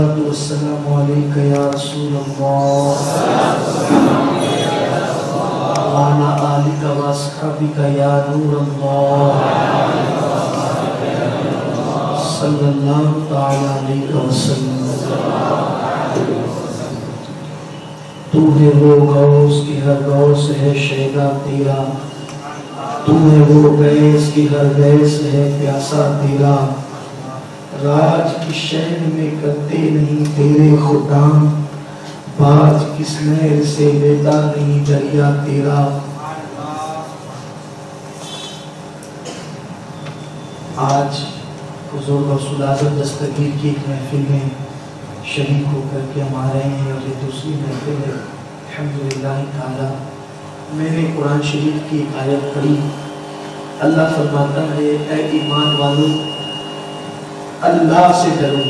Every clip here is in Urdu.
الصلاة والسلام عليك يا رسول الله وعلى آلك وأصحابك يا نور الله صلى الله تعالى عليه وسلم. تو ہے وہ غوث کی ہر غوث ہے شیدا تیرا، تو ہے وہ گیس کی ہر گیس ہے پیاسا تیرا، راج کی شہر میں کرتے نہیں تیرے خدام، باج کس نہر سے لیتا نہیں دریا تیرا. آج حضور رسول اعظم دستگیر کی ایک محفل میں شریک ہو کر کے ہم آ رہے ہیں، اور یہ دوسری محفل ہے الحمدللہ تعالی. میں نے قرآن شریف کی ایک آیت پڑھی. اللہ فرماتا ہے اے ایمان والو اللہ سے ڈرو،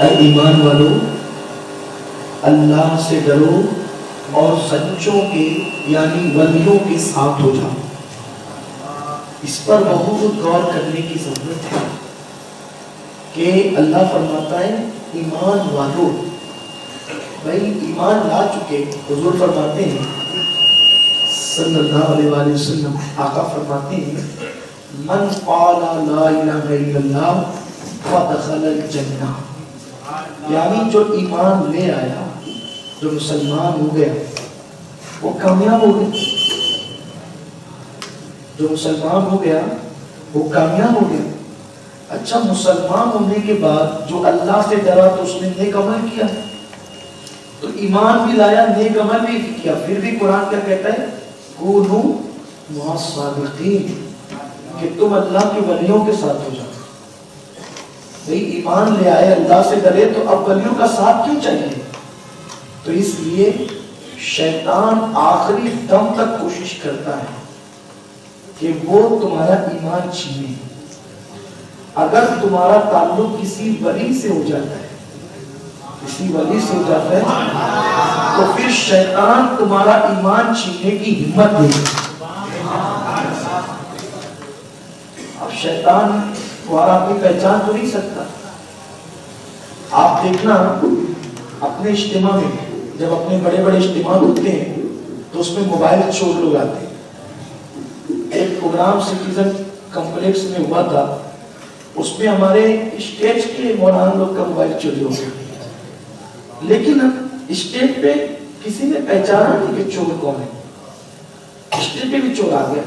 اے ایمان والو اللہ سے ڈرو اور سچوں کے یعنی ولیوں کے ساتھ ہو جاؤ. اس پر بہت غور کرنے کی ضرورت ہے کہ اللہ فرماتا ہے ایمان والو. بھائی ایمان لا چکے، حضور فرماتے ہیں صلی اللہ علیہ وآلہ وسلم، آقا فرماتے ہیں من قال لا الہ الا اللہ فدخل الجنہ، یعنی جو ایمان لے آیا، جو مسلمان ہو گیا وہ کامیاب ہو گیا. جو مسلمان ہو گیا وہ کامیاب ہو گیا. اچھا مسلمان ہونے کے بعد جو اللہ سے ڈرا تو اس نے نیک عمل کیا، تو ایمان بھی لایا نیک عمل بھی کیا. پھر بھی قرآن کیا کہتا ہے کونوا مع الصادقین، کہ تم اللہ کے ولیوں کے ساتھ ہو جاؤ. بھئی ایمان لے آئے اللہ سے ڈرے تو اب ولیوں کا ساتھ کیوں چاہیے؟ تو اس لیے شیطان آخری دم تک کوشش کرتا ہے کہ وہ تمہارا ایمان چھینے. اگر تمہارا تعلق کسی ولی سے ہو جاتا ہے، کسی ولی سے ہو جاتا ہے تو پھر شیطان تمہارا ایمان چھیننے کی ہمت دے گا. اب شیطان تمہارا اپنی پہچان تو نہیں سکتا. آپ دیکھنا اپنے اجتماع میں، جب اپنے بڑے بڑے اجتماع ہوتے ہیں تو اس میں موبائل چور لوگ آتے ہیں. ایک پروگرام سٹیزن کمپلیکس میں ہوا تھا، اس میں ہمارے اسٹیج کے مولانا لوگ کا موبائل چوری ہو گیا. لیکن اسٹیج پہ کسی نے پہچانا نہیں کہ چور کون ہے. اسٹیج پہ بھی چور آ گیا.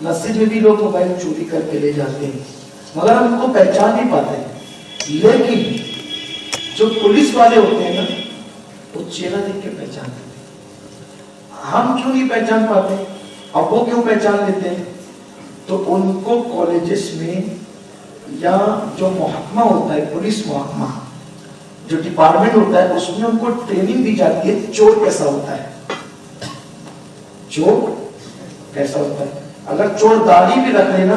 مسجد میں بھی لوگ موبائل چوری کر کے لے جاتے ہیں مگر ہم ان کو پہچان نہیں پاتے ہیں. لیکن جو پولیس والے ہوتے ہیں نا وہ چہرہ دیکھ کے پہچانتے ہیں. ہم کیوں نہیں پہچان پاتے؟ اب وہ کیوں پہچان لیتے ہیں؟ تو ان کو کالجز میں یا جو محکمہ ہوتا ہے، پولیس محکمہ جو ڈپارٹمنٹ ہوتا ہے، اس میں ان کو ٹریننگ دی جاتی ہے چور کیسا ہوتا ہے. چور کیسا ہوتا ہے. اگر چور داڑھی بھی رکھ لینا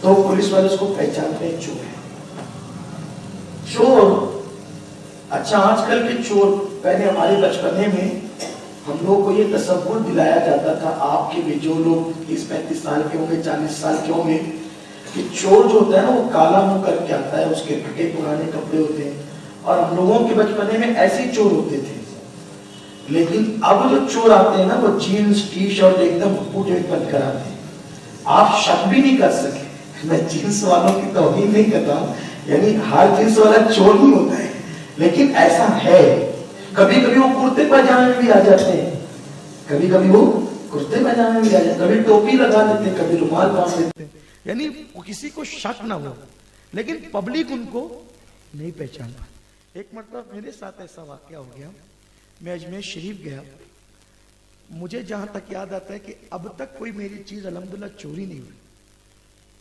تو پولیس والے اس کو پہچانتے ہیں چور ہے. چور اچھا آج کل کے چور، پہلے ہمارے بچپنے میں ہم لوگ کو یہ تصور دلایا جاتا تھا، آپ کے بھی جو لوگ 30-35 سال کے ہوں گے، 40 سال کے ہوں گے، کہ چور جو ہوتا ہے نا وہ کالا منہ کر کے آتا ہے، اس کے پھٹے پرانے کپڑے ہوتے ہیں، اور ہم لوگوں کے بچپنے میں ایسے چور ہوتے تھے. لیکن اب جو چور آتے ہیں نا وہ جینز ٹی شرٹ ایک دم پوٹے بن کر آتے ہیں. آپ شک بھی نہیں کر سکے. میں جینس والوں کی توہین نہیں کرتا ہوں، یعنی ہر جینس والا چور نہیں ہوتا ہے، لیکن ایسا ہے. کبھی کبھی وہ کرتے پاجامے میں بھی آ جاتے ہیں، کبھی کبھی وہ کرتے پاجامے میں بھی آ جاتے ہیں، کبھی ٹوپی لگا لیتے ہیں، کبھی رومال باندھ لیتے ہیں. یعنی کسی کو شک نہ ہو، لیکن پبلک ان کو نہیں پہچان پاتی. ایک مرتبہ میرے ساتھ ایسا واقعہ ہو گیا. میں اجمیر شریف گیا. مجھے جہاں تک یاد آتا ہے کہ اب تک کوئی میری چیز الحمدللہ چوری نہیں ہوئی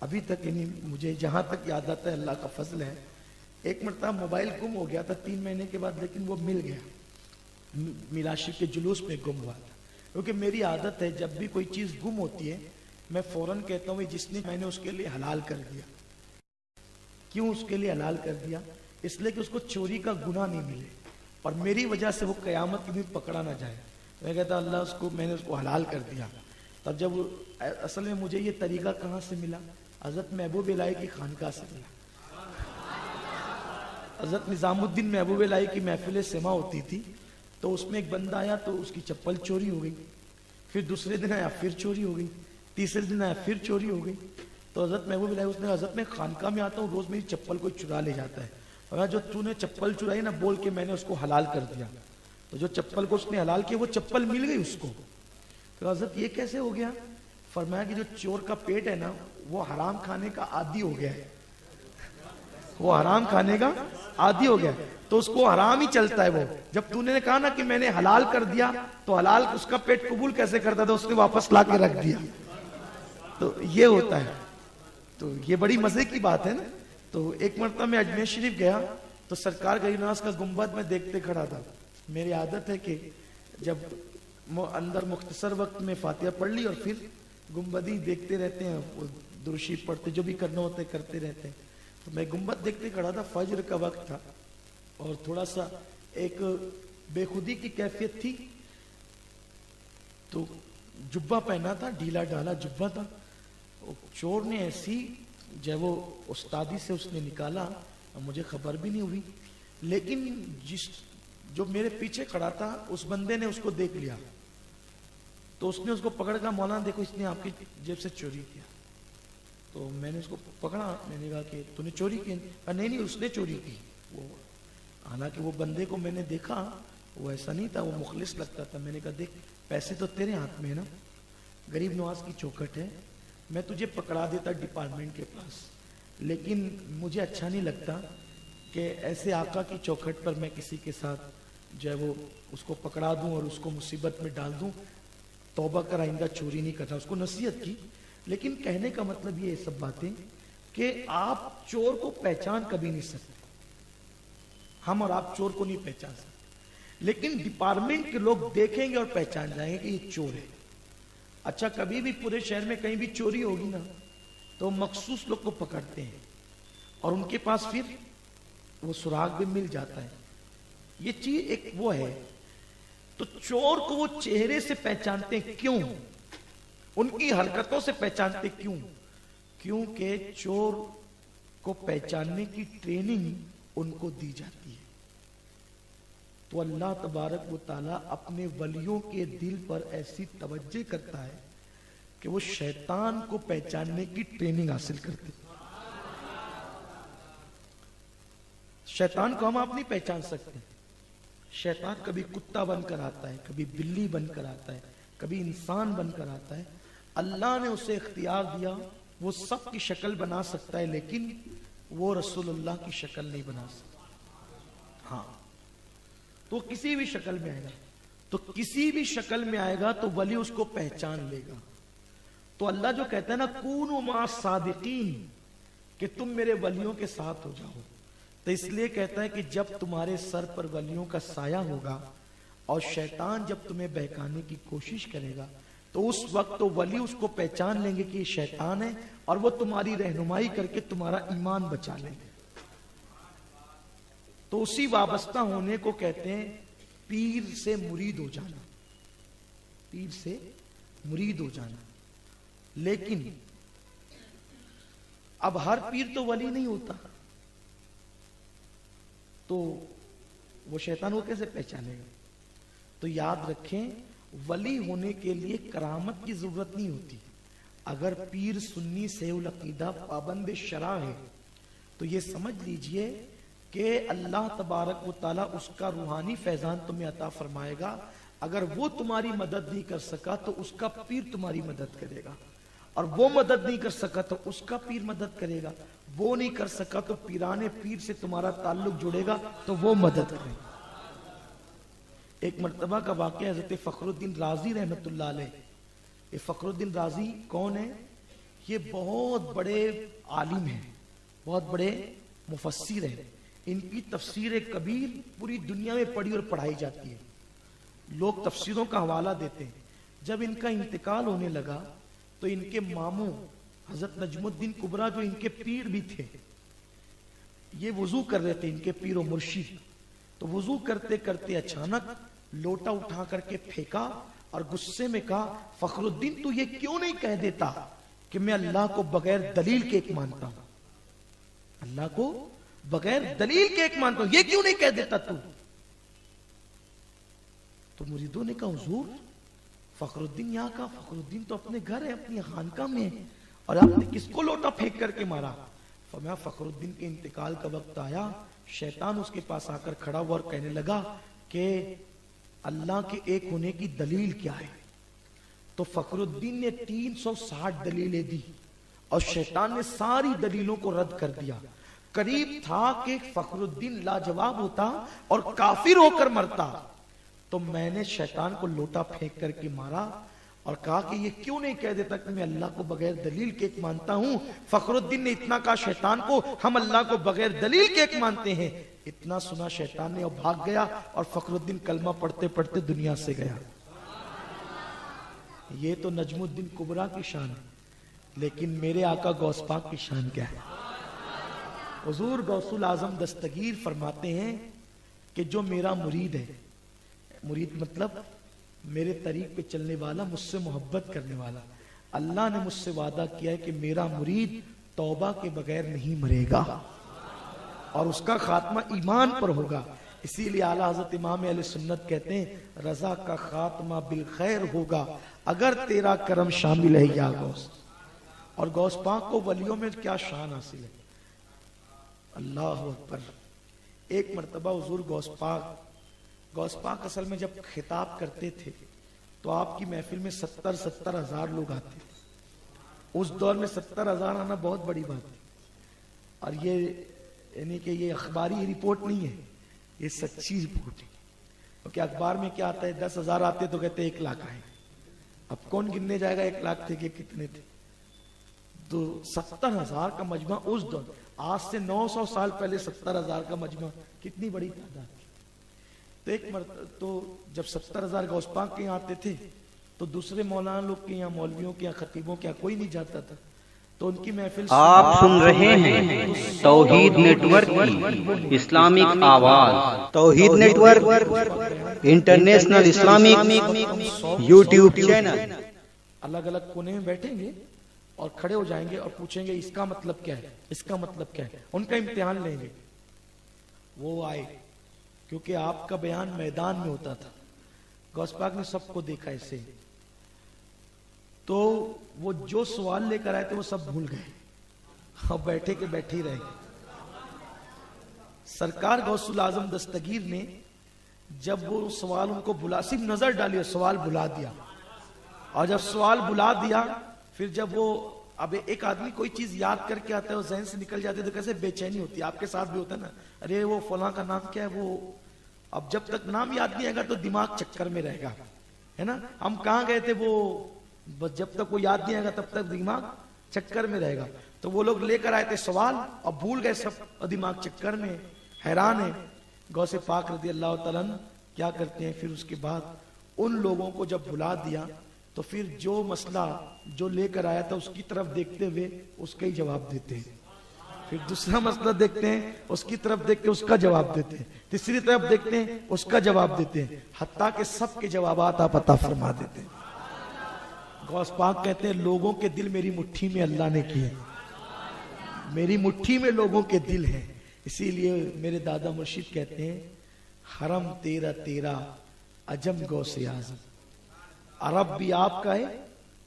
ابھی تک. یعنی مجھے جہاں تک یاد آتا ہے اللہ کا فضل ہے. ایک مرتبہ موبائل گم ہو گیا تھا 3 مہینے کے بعد، لیکن وہ مل گیا. میلاشی کے جلوس میں گم ہوا تھا. کیونکہ میری عادت ہے جب بھی کوئی چیز گم ہوتی ہے میں فوراً کہتا ہوں جس نے میں نے اس کے لیے حلال کر دیا. کیوں اس کے لیے حلال کر دیا؟ اس لیے کہ اس کو چوری کا گناہ نہیں ملے اور میری وجہ سے وہ قیامت کے دن پکڑا نہ جائے. میں کہتا اللہ میں نے اس کو حلال کر دیا. تب جب اصل میں مجھے یہ طریقہ کہاں سے ملا؟ حضرت محبوب الہی کی خانقاہ سے ملا. حضرت نظام الدین محبوب الہی کی محفل سما ہوتی تھی تو اس میں ایک بندہ آیا تو اس کی چپل چوری ہو گئی، پھر دوسرے دن آیا پھر چوری ہو گئی، تیسرے دن آیا پھر چوری ہو گئی. تو حضرت محبوب الہی اس نے حضرت میں خانقاہ میں آتا ہوں روز میری چپل کو چرا لے جاتا ہے، اور جو تو نے چپل چرائی نا بول کے میں نے اس کو حلال کر دیا. تو جو چپل کو اس نے حلال کیا وہ چپل مل گئی اس کو. تو حضرت یہ کیسے ہو گیا؟ فرمایا کہ جو چور کا پیٹ ہے نا وہ حرام کھانے کا عادی ہو گیا ہے، وہ حرام کھانے کا عادی ہو گیا تو اس کو حرام ہی چلتا ہے. وہ جب تو نے کہا نا کہ میں نے حلال کر دیا تو حلال اس کا پیٹ قبول کیسے کرتا تھا؟ اس نے واپس لا کے رکھ دیا. تو یہ ہوتا ہے. تو یہ بڑی مزے کی بات ہے نا. تو ایک مرتبہ میں اجمیر شریف گیا تو سرکار غریب نواز کا گنبد میں دیکھتے کھڑا تھا. میری عادت ہے کہ جب اندر مختصر وقت میں فاتحہ پڑھ لی اور پھر گنبد ہی دیکھتے رہتے ہیں، درود شریف پڑھتے جو بھی کرنا ہوتا ہے کرتے رہتے ہیں. تو میں گنبد دیکھتے کھڑا تھا، فجر کا وقت تھا اور تھوڑا سا ایک بے خودی کی کیفیت تھی. تو جبہ پہنا تھا، ڈھیلا ڈھالا جبہ تھا. چور نے ایسی جب وہ استادی سے اس نے نکالا مجھے خبر بھی نہیں ہوئی، لیکن جو میرے پیچھے کھڑا تھا اس بندے نے اس کو دیکھ لیا تو اس نے اس کو پکڑ کر مولانا دیکھو اس نے آپ کی جیب سے چوری کیا. تو میں نے اس کو پکڑا، میں نے کہا کہ تو نے چوری کی؟ نہیں اس نے چوری کی. وہ حالانکہ وہ بندے کو میں نے دیکھا وہ ایسا نہیں تھا، وہ مخلص لگتا تھا. میں نے کہا دیکھ پیسے تو تیرے ہاتھ میں ہے نا، غریب نواز کی چوکھٹ ہے، میں تجھے پکڑا دیتا ڈپارٹمنٹ کے پاس، لیکن مجھے اچھا نہیں لگتا کہ ایسے آقا کی چوکھٹ پر میں کسی کے ساتھ جو ہے وہ اس کو پکڑا دوں اور اس کو مصیبت میں ڈال دوں. توبہ کر آئندہ چوری نہیں کرتا. اس کو نصیحت کی. لیکن کہنے کا مطلب یہ سب باتیں کہ آپ چور کو پہچان کبھی نہیں سکتے، ہم اور آپ چور کو نہیں پہچان سکتے، لیکن ڈپارٹمنٹ کے لوگ دیکھیں گے اور پہچان جائیں گے کہ یہ چور ہے. اچھا کبھی بھی پورے شہر میں کہیں بھی چوری ہوگی نا تو مخصوص لوگ کو پکڑتے ہیں اور ان کے پاس پھر وہ سراغ بھی مل جاتا ہے. یہ چیز ایک وہ ہے. تو چور کو وہ چہرے سے پہچانتے ہیں. کیوں؟ ان کی حرکتوں سے پہچانتے. کیوں؟ کیونکہ چور کو پہچاننے کی ٹریننگ ان کو دی جاتی ہے. تو اللہ تبارک و تعالیٰ اپنے ولیوں کے دل پر ایسی توجہ کرتا ہے کہ وہ شیطان کو پہچاننے کی ٹریننگ حاصل کرتے. شیطان کو ہم آپ نہیں پہچان سکتے. شیطان کبھی کتا بن کر آتا ہے، کبھی بلی بن کر آتا ہے، کبھی انسان بن کر آتا ہے. اللہ نے اسے اختیار دیا وہ سب کی شکل بنا سکتا ہے، لیکن وہ رسول اللہ کی شکل نہیں بنا سکتا. ہاں تو کسی بھی شکل میں آئے گا، تو کسی بھی شکل میں آئے گا تو ولی اس کو پہچان لے گا. تو اللہ جو کہتا ہے نا کونوا مع الصادقین کہ تم میرے ولیوں کے ساتھ ہو جاؤ، تو اس لیے کہتا ہے کہ جب تمہارے سر پر ولیوں کا سایہ ہوگا اور شیطان جب تمہیں بہکانے کی کوشش کرے گا تو اس وقت تو ولی اس کو پہچان لیں گے کہ یہ شیطان ہے اور وہ تمہاری رہنمائی کر کے تمہارا ایمان بچا لیں گے. تو اسی وابستہ ہونے کو کہتے ہیں پیر سے مرید ہو جانا. پیر سے مرید ہو جانا. لیکن اب ہر پیر تو ولی نہیں ہوتا، تو وہ شیطان کو کیسے پہچانے گا؟ تو یاد رکھیں ولی ہونے کے لیے کرامت کی ضرورت نہیں ہوتی. اگر پیر سنی سے العقیدہ پابند شرع ہے تو یہ سمجھ لیجئے کہ اللہ تبارک و تعالیٰ اس کا روحانی فیضان تمہیں عطا فرمائے گا. اگر وہ تمہاری مدد نہیں کر سکا تو اس کا پیر تمہاری مدد کرے گا، اور وہ مدد نہیں کر سکا تو اس کا پیر مدد کرے گا. وہ نہیں کر سکا تو پیرانے پیر سے تمہارا تعلق جڑے گا تو وہ مدد کرے گا. ایک مرتبہ کا واقعہ حضرت فخر الدین رازی رحمت اللہ علیہ. یہ فخر الدین رازی کون ہے؟ یہ بہت بڑے عالم ہیں، بہت بڑے مفسر ہیں. ان کی تفسیر کبیر پوری دنیا میں پڑھی اور پڑھائی جاتی ہے. لوگ تفسیروں کا حوالہ دیتے ہیں. جب ان کا انتقال ہونے لگا تو ان کے ماموں حضرت نجم الدین کبرا جو ان کے پیر بھی تھے، یہ وضو کر رہے تھے، ان کے پیر و مرشد. تو وضو کرتے کرتے اچانک لوٹا اٹھا کر کے پھینکا اور غصے میں کہا فخر الدین تو یہ کیوں نہیں کہہ دیتا کہ میں اللہ کو بغیر دلیل کے ایک مانتا ہوں. اللہ کو بغیر دلیل کے ایک مانتا ہوں، یہ کیوں نہیں کہہ دیتا تو مریدوں نے کہا حضور فخر الدین یہاں کا، فخر الدین تو اپنے گھر ہے، اپنی خانقاہ میں ہے، اور آپ نے کس کو لوٹا پھینک کر کے مارا؟ فرمایا فخر الدین کے انتقال کا وقت آیا، شیطان اس کے پاس آ کر کھڑا ہوا اور کہنے لگا کہ اللہ کے ایک ہونے کی دلیل کیا ہے؟ تو فخر الدین نے 360 دلیلیں دی اور شیطان نے ساری دلیلوں کو رد کر دیا۔ قریب تھا کہ فخر الدین لاجواب ہوتا اور کافر ہو کر مرتا، تو میں نے شیطان کو لوٹا پھینک کر کے مارا اور کہا کہ یہ کیوں نہیں کہہ دیتا کہ میں اللہ کو بغیر دلیل کے ایک مانتا ہوں؟ فخر الدین نے اتنا کہا شیطان کو، ہم اللہ کو بغیر دلیل کے ایک مانتے ہیں۔ اتنا سنا شیطان نے اور بھاگ گیا، اور فخر الدین کلمہ پڑھتے پڑھتے دنیا سے گیا۔ یہ تو نجم الدین کبریٰ کی شان ہے، لیکن میرے آقا غوث پاک کی شان کیا ہے؟ حضور غوث الاعظم دستگیر فرماتے ہیں کہ جو میرا مرید ہے، مرید مطلب میرے طریق پہ چلنے والا، مجھ سے محبت کرنے والا، اللہ نے مجھ سے وعدہ کیا ہے کہ میرا مرید توبہ کے بغیر نہیں مرے گا اور اس کا خاتمہ ایمان پر ہوگا۔ اسی لیے اعلیٰ حضرت امام اہل سنت کہتے ہیں رضا کا خاتمہ بالخیر ہوگا اگر تیرا کرم شامل ہے یا غوث۔ اور غوث پاک کو ولیوں میں کیا شان حاصل ہے، اللہ اکبر۔ ایک مرتبہ حضور غوث پاک اصل میں جب خطاب کرتے تھے تو آپ کی محفل میں 70 ہزار لوگ آتے تھے۔ اس دور میں 70 ہزار آنا بہت بڑی بات ہے، اور یہ یعنی کہ یہ اخباری رپورٹ نہیں ہے، یہ سچی رپورٹ ہے، کیونکہ اخبار میں کیا آتا ہے 10 ہزار آتے تو کہتے 1 لاکھ آئے، اب کون گننے جائے گا 1 لاکھ تھے کہ کتنے تھے؟ تو 70 ہزار کا مجمع اس دور، آج سے 900 سال پہلے 70 ہزار کا مجمع کتنی بڑی تعداد تھی۔ تو ایک مرتبہ تو جب 70 ہزار غوث پاک کے یہاں آتے تھے تو دوسرے مولانا لوگ کے یہاں، مولویوں کے یہاں، خطیبوں کے یہاں کوئی نہیں جاتا تھا، تو ان کی محفل آپ سن رہے ہیں توحید نیٹ ورک کی اسلامک آواز، Tawheed network international Islamic YouTube channel. الگ الگ کونے میں بیٹھیں گے اور کھڑے ہو جائیں گے اور پوچھیں گے اس کا مطلب کیا ہے، اس کا مطلب کیا ہے، ان کا امتحان لیں گے۔ وہ آئے کیونکہ آپ کا بیان میدان میں ہوتا تھا، غوث پاک نے سب کو دیکھا ایسے، تو وہ جو سوال لے کر آئے تھے وہ سب بھول گئے اور بیٹھے کے بیٹھے ہی رہ گئے۔ سرکار غوث الاعظم دستگیر نے جب وہ سوال ان کو بلا، صرف نظر ڈالی اور سوال بلا دیا، اور جب سوال بلا دیا پھر جب وہ اب ایک آدمی کوئی چیز یاد کر کے آتا ہے اور ذہن سے نکل جاتی ہے تو کیسے بے چینی ہوتی ہے، آپ کے ساتھ بھی ہوتا ہے نا، ارے وہ فلاں کا نام کیا ہے، وہ اب جب تک نام یاد نہیں آئے گا تو دماغ چکر میں رہے گا، ہے نا، ہم کہاں گئے تھے، وہ بس جب تک وہ یاد نہیں آئے گا تب تک دماغ چکر میں رہے گا۔ تو وہ لوگ لے کر آئے تھے سوال اور بھول گئے سب اور دماغ چکر میں حیران ہے۔ غوث پاک رضی اللہ تعالیٰ عنہ کیا کرتے ہیں، پھر اس کے بعد ان لوگوں کو جب بلا دیا تو پھر جو مسئلہ جو لے کر آیا تھا اس کی طرف دیکھتے ہوئے اس کا ہی جواب دیتے ہیں، پھر دوسرا مسئلہ دیکھتے ہیں اس کی طرف دیکھ کے اس کا جواب دیتے ہیں، تیسری طرف دیکھتے ہیں اس کا جواب دیتے ہیں، حتیٰ کہ سب کے جوابات آپ عطا فرما دیتے ہیں۔ غوث پاک کہتے ہیں لوگوں کے دل میری مٹھی میں اللہ نے کیے، میری مٹھی میں لوگوں کے دل ہیں، اسی لیے میرے دادا مرشد کہتے ہیں حرم تیرا تیرا عجم غوث اعظم، عرب بھی آپ کا ہے،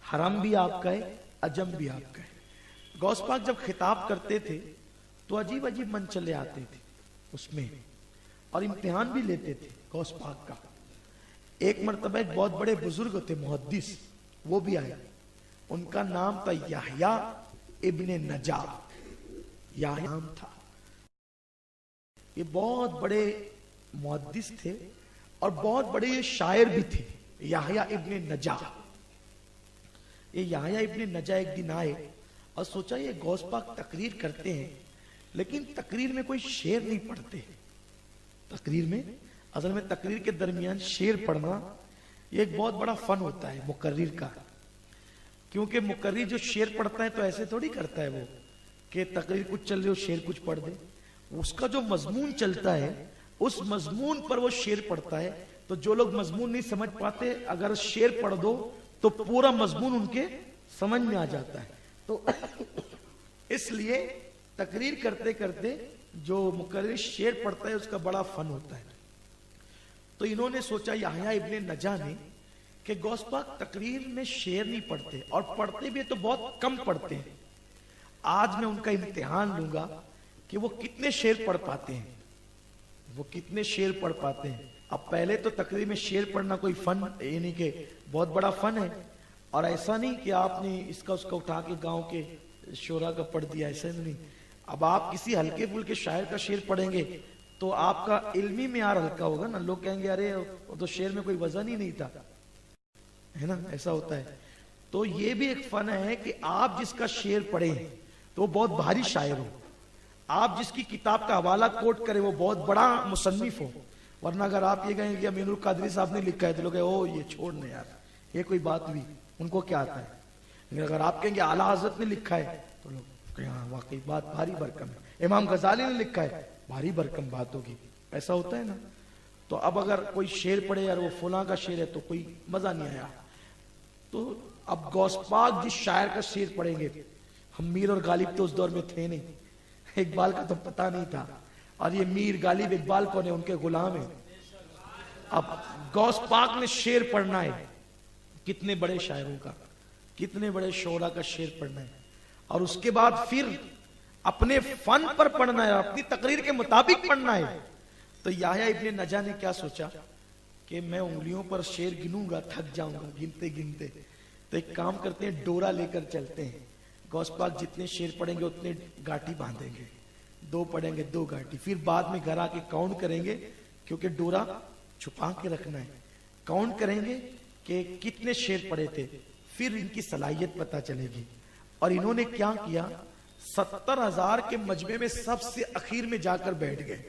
حرم بھی آپ کا ہے، عجم بھی آپ کا ہے۔ غوث پاک جب خطاب کرتے تھے تو عجیب عجیب من چلے آتے تھے اس میں، اور امتحان بھی لیتے تھے غوث پاک کا۔ ایک مرتبہ ایک بہت بڑے بزرگ تھے محدث، وہ بھی آئے، ان کا نام تھا یحییٰ ابن نجاح، یحییٰ نام تھا۔ یہ بہت بڑے محدث تھے اور بہت بڑے شاعر بھی تھے، یحییٰ ابن نجاح۔ یہ یحییٰ ابن نجاح ایک دن آئے اور سوچا یہ غوث پاک تقریر کرتے ہیں لیکن تقریر میں کوئی شعر نہیں پڑھتے، تقریر میں اصل میں تقریر کے درمیان شعر پڑھنا یہ ایک بہت بڑا فن ہوتا ہے مقرر کا، کیونکہ مقرر جو شعر پڑھتا ہے تو ایسے تھوڑی کرتا ہے وہ کہ تقریر کچھ چل رہی ہو شعر کچھ پڑھ دے، اس کا جو مضمون چلتا ہے اس مضمون پر وہ شعر پڑھتا ہے، تو جو لوگ مضمون نہیں سمجھ پاتے اگر شعر پڑھ دو تو پورا مضمون ان کے سمجھ میں آ جاتا ہے، تو اس لیے تقریر کرتے کرتے جو مقرر شعر پڑھتا ہے اس کا بڑا فن ہوتا ہے. تو انہوں نے سوچا یحییٰ ابن نجا نے کہ غوث پاک تقریر میں شعر نہیں پڑھتے اور پڑھتے بھی تو بہت کم پڑھتے ہیں. آج میں ان کا امتحان لوں گا کہ وہ کتنے شعر پڑھ پاتے ہیں, وہ کتنے شعر پڑھ پاتے ہیں. اب پہلے تو تقریر میں شعر پڑھنا کوئی فن یعنی کہ بہت بڑا فن ہے, اور ایسا نہیں کہ آپ نے اس کا اٹھا کے گاؤں کے شعراء کا پڑھ دیا, ایسا نہیں. اب آپ کسی ہلکے پھلکے شاعر کا شعر پڑھیں گے تو آپ کا علمی معیار ہلکا ہوگا نا, لوگ کہیں گے ارے وہ تو شعر میں کوئی وزن ہی نہیں تھا, ہے نا, ایسا ہوتا ہے. تو یہ بھی ایک فن ہے کہ آپ جس کا شعر پڑھیں تو وہ بہت بھاری شاعر ہو, آپ جس کی کتاب کا حوالہ کوٹ کریں وہ بہت بڑا مصنف ہو. ورنہ اگر آپ یہ کہیں کہ امین القادری صاحب نے لکھا ہے تو لوگ او یہ چھوڑنے یار, یہ کوئی بات ہوئی, ان کو کیا آتا ہے. لیکن اگر آپ کہیں گے اعلیٰ حضرت نے لکھا ہے تو لوگ کہیں ہاں واقعی بات بھاری بھرکم ہے, امام غزالی نے لکھا ہے, بھاری بھرکم بات ہوگی, ایسا ہوتا ہے نا. تو اب اگر کوئی شعر پڑھے یار وہ فلاں کا شعر ہے تو کوئی مزہ نہیں آیا. تو اب غوث پاک جس شاعر کا شعر پڑھیں گے, ہم میر اور غالب تو اس دور میں تھے نہیں, اقبال کا تو پتہ نہیں تھا, اور یہ میر غالب اقبال کون ہے, ان کے غلام ہیں. اب غوث پاک نے شعر پڑھنا ہے کتنے بڑے شاعروں کا, کتنے بڑے شعراء کا شعر پڑھنا ہے, اور اس کے بعد پھر اپنے فن پر پڑھنا ہے, اپنی تقریر کے مطابق پڑھنا ہے. تو یحییٰ ابن نجا نے کیا سوچا کہ میں انگلیوں پر شعر گنوں گا, تھک جاؤں گا گنتے گنتے. تو ایک کام کرتے ہیں, ڈورا لے کر چلتے ہیں, غوث پاک جتنے شعر پڑھیں گے اتنے گاٹی باندھیں گے, 2 پڑھیں گے 2 گاٹی, پھر بعد میں گھر آ کے کاؤنٹ کریں گے, کیونکہ ڈورا چھپا کے رکھنا ہے, کاؤنٹ کریں گے کہ کتنے شعر پڑھے تھے, پھر ان کی صلاحیت پتہ چلے گی. اور انہوں نے کیا کیا, 70,000 کے مجمع میں سب سے اخیر میں جا کر بیٹھ گئے,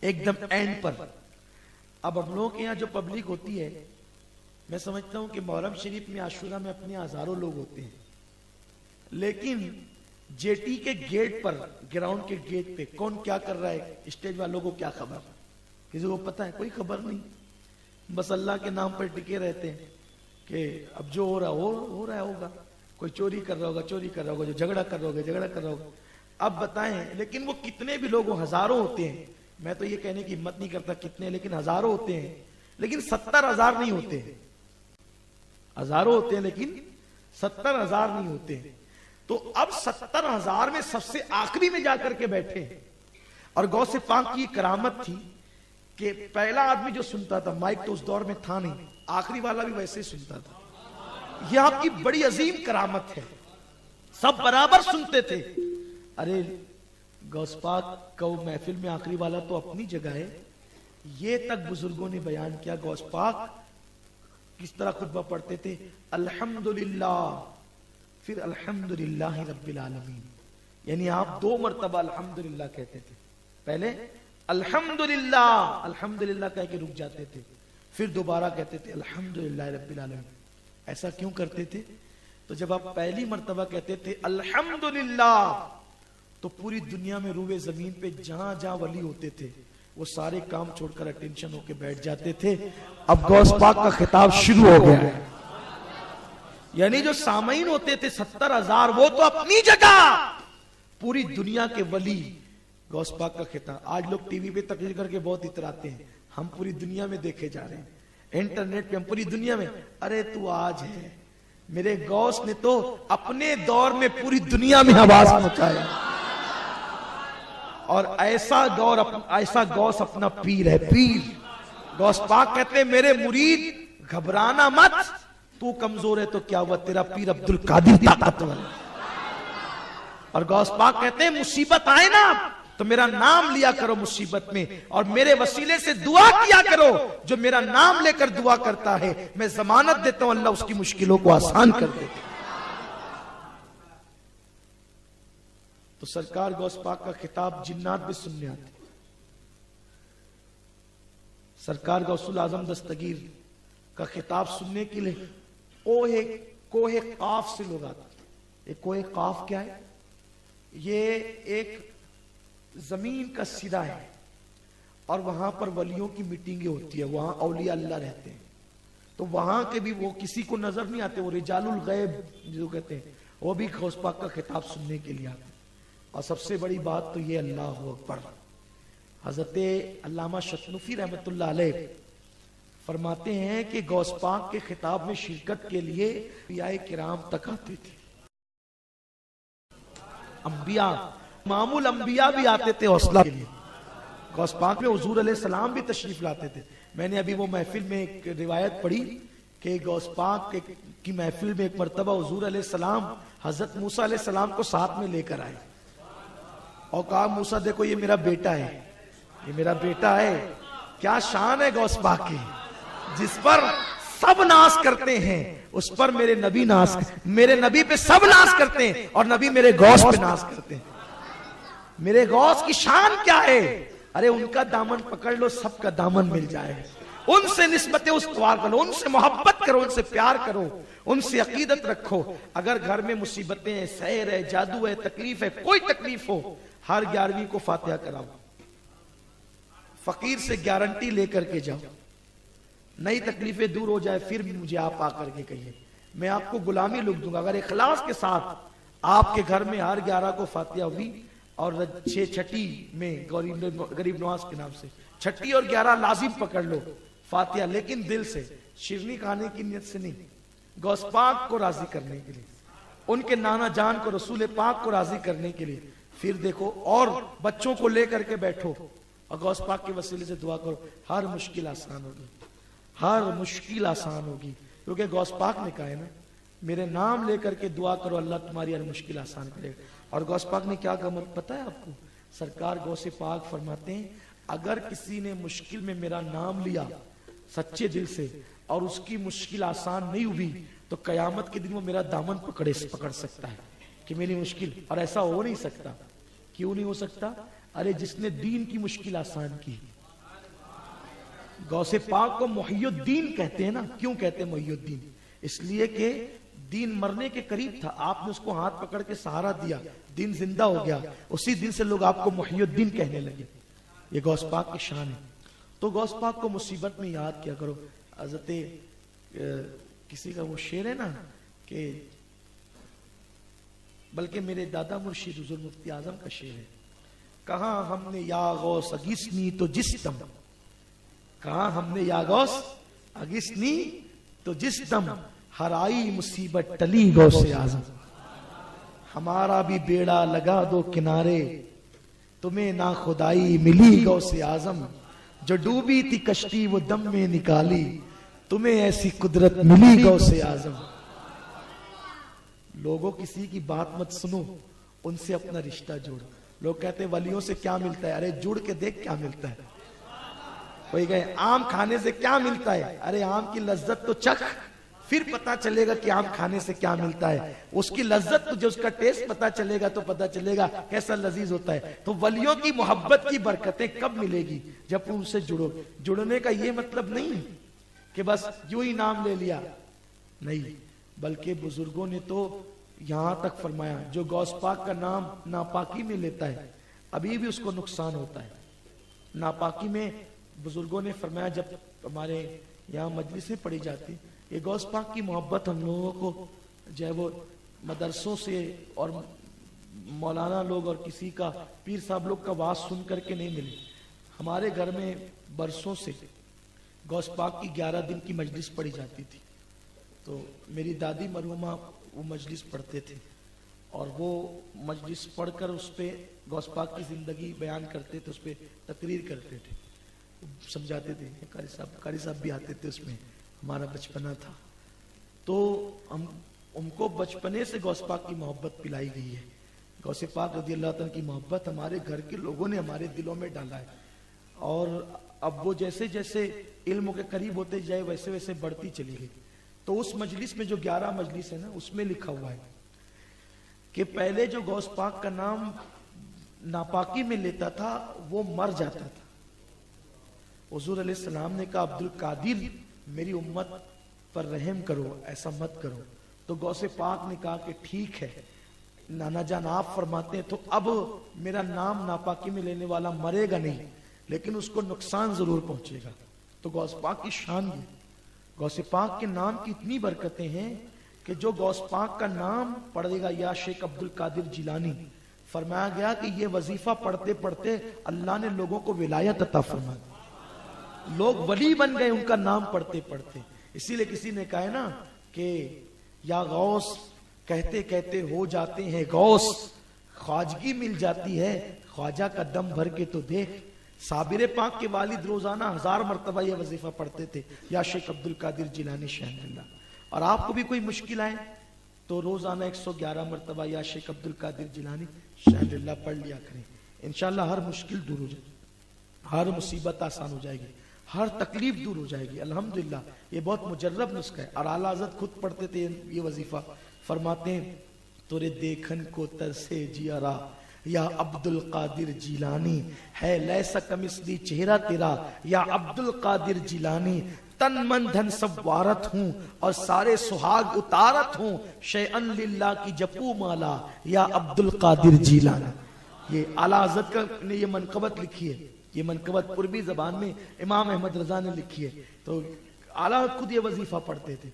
ایک دم اینڈ پر. اب ہم لوگ کے یہاں جو پبلک ہوتی ہے, میں سمجھتا ہوں کہ محرم شریف میں عاشورہ میں اپنے ہزاروں لوگ ہوتے ہیں, لیکن جے ٹی کے گیٹ پر, گراؤنڈ کے گیٹ پہ کون کیا کر رہا ہے, اسٹیج والوں کو کیا خبر, کسی کو پتا ہے, کوئی خبر نہیں. بس اللہ کے نام پر ٹکے رہتے ہیں کہ اب جو ہو رہا ہوگا, کوئی چوری کر رہا ہوگا چوری کر رہا ہوگا, جو جھگڑا کر رہا ہوگا جھگڑا کر رہا ہوگا. اب بتائیں, لیکن وہ کتنے بھی لوگ, ہزاروں ہوتے ہیں, میں تو یہ کہنے کی ہمت نہیں کرتا کتنے, لیکن ہزاروں ہوتے ہیں, لیکن 70,000 نہیں ہوتے. ہزاروں ہوتے ہیں لیکن 70,000 نہیں ہوتے. تو اب 70,000 میں سب سے آخری میں جا کر کے بیٹھے, اور غوث پاک کی کرامت تھی کہ پہلا آدمی جو سنتا تھا, مائک تو اس دور میں تھا نہیں, آخری والا بھی ویسے ہی سنتا تھا. یہ آپ کی بڑی عظیم کرامت ہے, سب برابر سنتے تھے. ارے غوث پاک کو محفل میں آخری والا تو اپنی جگہ ہے, یہ تک بزرگوں نے بیان کیا غوث پاک کس طرح خطبہ پڑھتے تھے, الحمدللہ, پھر الحمدللہ رب العالمین. یعنی آپ 2 مرتبہ الحمدللہ کہتے تھے, پہلے الحمدللہ الحمدللہ کہہ کے رک جاتے تھے, پھر دوبارہ کہتے تھے الحمدللہ رب العالمین. ایسا کیوں کرتے تھے؟ تو جب آپ پہلی مرتبہ کہتے تھے الحمدللہ تو پوری دنیا میں روئے زمین پہ جہاں جہاں ولی ہوتے تھے وہ سارے کام چھوڑ کر اٹینشن ہو کے بیٹھ جاتے تھے. اب غوث پاک کا خطاب شروع ہو گیا ہے. یعنی جو سامعین ہوتے تھے 70,000 وہ تو اپنی جگہ, پوری دنیا کے ولی, غوث پاک کا خطاب. آج لوگ ٹی وی پہ تقریر کر کے بہت اتراتے ہیں, ہم پوری دنیا میں دیکھے جا رہے ہیں, انٹرنیٹ پہ ہم پوری دنیا میں. ارے تو آج ہے, میرے غوث نے تو اپنے دور میں پوری دنیا میں آواز پہنچایا, اور ایسا غوث اپنا پیر ہے, پیر. غوث پاک کہتے ہیں میرے مرید گھبرانا مت, تو کمزور ہے تو کیا ہوا, تیرا پیر عبد القادر طاقتور ہے. اور غوث پاک کہتے ہیں مصیبت آئے نا تو میرا نام لیا کرو مصیبت میں, اور میرے وسیلے سے دعا کیا کرو, جو میرا نام لے کر دعا کرتا ہے میں ضمانت دیتا ہوں اللہ اس کی مشکلوں کو آسان کر دیتا. تو سرکار غوث پاک کا خطاب جنات بھی سننے آتے, سرکار غوث العظم دستگیر کا خطاب سننے کے لیے کوہ قاف سے لوگ آتے. ایک کوہ قاف کیا ہے؟ یہ ایک زمین کا سرا ہے, اور وہاں پر ولیوں کی میٹنگیں ہوتی ہے, وہاں اولیاء اللہ رہتے ہیں. تو وہاں کے بھی وہ کسی کو نظر نہیں آتے, وہ رجال الغیب جو کہتے ہیں, وہ بھی غوث پاک کا خطاب سننے کے لیے آتے. اور سب سے بڑی بات تو یہ اللہ اکبر. حضرت علامہ شتنفی رحمت اللہ علیہ فرماتے ہیں کہ غوث پاک کے خطاب میں شرکت کے لیے انبیاء کرام تک آتے تھے. انبیاء، معمول انبیاء بھی آتے تھے حوصلہ کے لیے. غوث پاک میں حضور علیہ السلام بھی تشریف لاتے تھے. میں نے ابھی وہ محفل میں ایک روایت پڑھی کہ غوث پاک کی محفل میں ایک مرتبہ حضور علیہ السلام حضرت موسیٰ علیہ السلام کو ساتھ میں لے کر آئے اور کہا موسیٰ دیکھو یہ میرا بیٹا ہے، یہ میرا بیٹا ہے. کیا شان ہے غوث پاک کی، جس پر سب ناز کرتے ہیں اس پر میرے نبی ناز، میرے نبی پہ سب ناز کرتے ہیں اور نبی میرے غوث پہ ناز کرتے ہیں. میرے غوث کی شان کیا ہے؟ ارے ان کا دامن پکڑ لو سب کا دامن مل جائے. ان سے نسبت استوار کرو، ان سے محبت کرو، ان سے پیار کرو، ان سے عقیدت رکھو. اگر گھر میں مصیبتیں ہیں، سحر ہے، جادو ہے، تکلیف ہے، کوئی تکلیف ہو، ہر 11ویں کو فاتحہ کراؤ. فقیر سے گارنٹی لے کر کے جاؤ، نئی تکلیفیں دور ہو جائے پھر بھی مجھے آپ آ کر کے کہیے، میں آپ کو غلامی لکھ دوں گا. اگر اخلاص کے ساتھ آپ کے گھر میں ہر 11 کو فاتحہ ہوئی اور چھٹی میں غریب نواز کے نام سے چھٹی اور 11 لازم پکڑ لو فاتحہ، لیکن دل سے، شیرنی کھانے کی نیت سے نہیں، غوث پاک کو راضی کرنے کے لیے، ان کے نانا جان کو، رسول پاک کو راضی کرنے کے لیے. پھر دیکھو اور بچوں کو لے کر کے بیٹھو اور غوث پاک کے وسیلے سے دعا کرو، ہر مشکل آسان ہوگی، ہر مشکل آسان ہوگی. کیونکہ غوث پاک نے کہا ہے نا میرے نام لے کر کے دعا کرو اللہ تمہاری ہر مشکل آسان کرے گا. اور غوث پاک نے کیا کہا پتہ ہے آپ کو؟ سرکار غوث پاک فرماتے ہیں اگر کسی نے مشکل میں میرا نام لیا سچے دل سے اور اس کی مشکل آسان نہیں ہوئی تو قیامت کے دن وہ میرا دامن پکڑ سکتا ہے کہ میری مشکل، اور ایسا ہو نہیں سکتا. کیوں نہیں ہو سکتا؟ ارے جس نے دین کی مشکل آسان کی. غوث پاک کو محی الدین کہتے ہیں نا. کیوں کہتے ہیں محی الدین؟ اس لیے کہ دین مرنے کے قریب تھا، آپ نے اس کو ہاتھ پکڑ کے سہارا دیا، دین زندہ ہو گیا. اسی دن سے لوگ آپ کو محی الدین کہنے لگے. یہ غوث پاک کی شان ہے. تو غوث پاک کو مصیبت میں یاد کیا کرو. حضرت کسی کا وہ شعر ہے نا کہ بلکہ میرے دادا مرشد حضور مفتی اعظم کا شعر ہے، کہاں ہم نے یا غوث اگسنی تو جس دم، کہاں ہم نے یا غوث اگسنی تو جس دم، ہر آئی مصیبت ٹلی غوث اعظم. ہمارا بھی بیڑا لگا دو کنارے، تمہیں نا خدائی ملی غوث اعظم. جو ڈوبی تھی کشتی وہ دم میں نکالی، تمہیں ایسی قدرت ملی غوث اعظم. لوگوں کسی کی بات مت سنو، ان سے اپنا رشتہ جوڑو. لوگ کہتے ہیں ولیوں سے کیا ملتا ہے؟ ارے جڑ کے دیکھ کیا ملتا ہے. کوئی کہے آم کھانے سے کیا ملتا ہے؟ ارے آم کی لذت تو چکھ، پھر پتا چلے گا کہ آم کھانے سے کیا ملتا ہے. اس کی لذت تجھے، اس کا ٹیسٹ پتا چلے گا تو پتا چلے گا کیسا لذیذ ہوتا ہے. تو ولیوں کی محبت کی برکتیں کب ملے گی؟ جب تم ان سے جڑو. جڑنے کا یہ مطلب نہیں کہ بس یوں ہی نام لے لیا، نہیں، بلکہ بزرگوں نے تو یہاں تک فرمایا جو غوث پاک کا نام ناپاکی میں لیتا ہے ابھی بھی اس کو نقصان ہوتا ہے. ناپاکی میں بزرگوں نے فرمایا، جب ہمارے یہاں مجلسیں پڑھی جاتی، یہ غوث پاک کی محبت ہم لوگوں کو جو ہے وہ مدرسوں سے اور مولانا لوگ اور کسی کا پیر صاحب لوگ کا واعظ سن کر کے نہیں ملی. ہمارے گھر میں برسوں سے غوث پاک کی 11 دن کی مجلس پڑھی جاتی تھی. تو میری دادی مرحومہ وہ مجلس پڑھتے تھے اور وہ مجلس پڑھ کر اس پہ غوث پاک کی زندگی بیان کرتے تھے، اس پہ تقریر کرتے تھے، سمجھاتے تھے. قاری صاحب بھی آتے تھے. اس میں ہمارا بچپنا تھا. تو ہم کو بچپنے سے غوث پاک کی محبت پلائی گئی ہے. غوث پاک رضی اللہ تعالیٰ کی محبت ہمارے گھر کے لوگوں نے ہمارے دلوں میں ڈالا ہے. اور اب وہ جیسے جیسے علم کے قریب ہوتے جائے ویسے ویسے بڑھتی چلی گئی. تو اس مجلس میں جو 11 مجلس ہے نا، اس میں لکھا ہوا ہے کہ پہلے جو غوث پاک کا نام ناپاکی میں لیتا تھا وہ مر جاتا تھا. حضور علیہ السلام نے کہا عبد القادر میری امت پر رحم کرو، ایسا مت کرو. تو غوث پاک نے کہا کہ ٹھیک ہے نانا جان آپ فرماتے ہیں، تو اب میرا نام ناپاکی میں لینے والا مرے گا نہیں، لیکن اس کو نقصان ضرور پہنچے گا. تو غوث پاک کی شان یہ، غوث پاک کے نام کی اتنی برکتیں ہیں کہ جو غوث پاک کا نام پڑھے گا یا شیخ عبد القادر جیلانی فرمایا گیا کہ یہ وظیفہ پڑھتے پڑھتے اللہ نے لوگوں کو ولایت عطا فرما دی، لوگ ولی بن گئے ان کا نام پڑھتے پڑھتے۔ اسی لیے کسی نے کہا ہے نا کہ یا غوث کہتے کہتے ہو جاتے ہیں غوث، خواجگی مل جاتی ہے خواجہ کا دم بھر کے تو دیکھ۔ صابر پاک کے والد روزانہ 1000 مرتبہ یہ وظیفہ پڑھتے تھے، یا شیخ عبد القادر جیلانی شہن اللہ۔ اور آپ کو بھی کوئی مشکل آئے تو روزانہ 111 مرتبہ یا شیخ عبد القادر جیلانی شہن اللہ پڑھ لیا کریں، انشاءاللہ ہر مشکل دور ہو جائے گی، ہر مصیبت آسان ہو جائے گی، ہر تکلیف دور ہو جائے گی الحمدللہ۔ یہ بہت مجرب نسخہ ہے، اور اعلیٰ حضرت خود پڑھتے تھے یہ وظیفہ، فرماتے ہیں تورے دیکھن کو ترسے جیارا یا عبد القادر جیلانی، ہے لیسا کمثلی چہرہ تیرا یا عبد القادر جیلانی، تن من دھن سب وارت ہوں اور سارے سہاگ اتارت ہوں، شیئن للہ کی جپو مالا یا عبد القادر جیلانی۔ یہ اعلیٰ حضرت نے یہ منقبت لکھی ہے، یہ منقبت پربی زبان میں امام احمد رضا نے لکھی ہے۔ تو اعلیٰ حضرت خود یہ وظیفہ پڑھتے تھے،